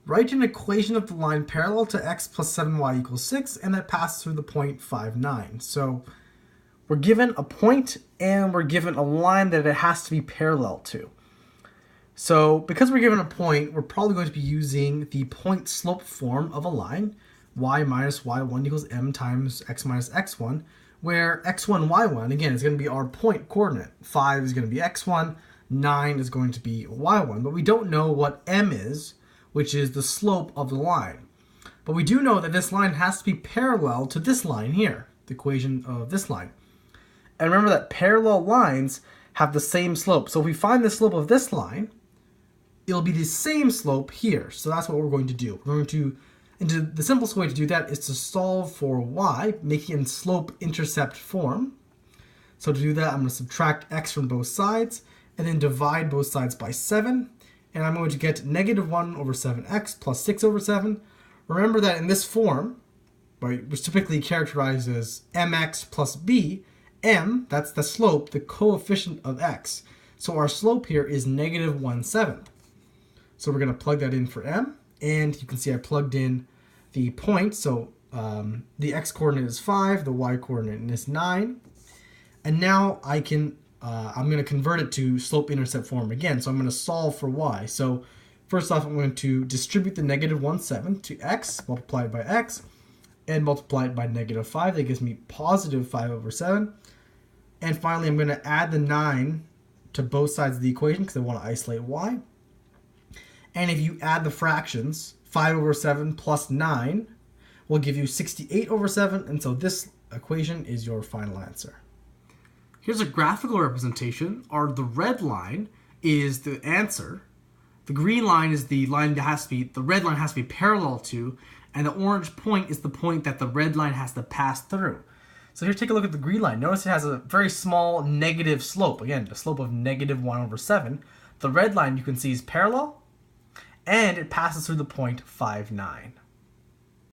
Write an equation of the line parallel to x plus 7y equals 6, and that passes through the point 5, 9. So we're given a point, and we're given a line that it has to be parallel to. So because we're given a point, we're probably going to be using the point slope form of a line, y minus y1 equals m times x minus x1, where x1, y1, again, is going to be our point coordinate. 5 is going to be x1, 9 is going to be y1, but we don't know what m is, which is the slope of the line. But we do know that this line has to be parallel to this line here, the equation of this line. And remember that parallel lines have the same slope. So if we find the slope of this line, it'll be the same slope here. So that's what we're going to do. We're going to, and the simplest way to do that is to solve for y, making it in slope-intercept form. So to do that, I'm going to subtract x from both sides, and then divide both sides by 7. And I'm going to get negative 1 over 7x plus 6 over 7. Remember that in this form, right, which typically characterized as mx plus b, m, that's the slope, the coefficient of x. So our slope here is negative 1/7. So we're going to plug that in for m. And you can see I plugged in the point. So the x coordinate is 5, the y coordinate is 9. And now I can, I'm going to convert it to slope-intercept form again. So I'm going to solve for y. So first off, I'm going to distribute the negative 1/7 to x, multiplied by x, and multiply it by negative 5. That gives me positive 5 over 7. And finally, I'm going to add the 9 to both sides of the equation because I want to isolate y. And if you add the fractions, 5 over 7 plus 9 will give you 68 over 7. And so this equation is your final answer. Here's a graphical representation. The red line is the answer. The green line is the line that has to be, the red line has to be parallel to, and the orange point is the point that the red line has to pass through. So here, take a look at the green line. Notice it has a very small negative slope. Again, the slope of negative 1 over 7. The red line you can see is parallel, and it passes through the point 5, 9.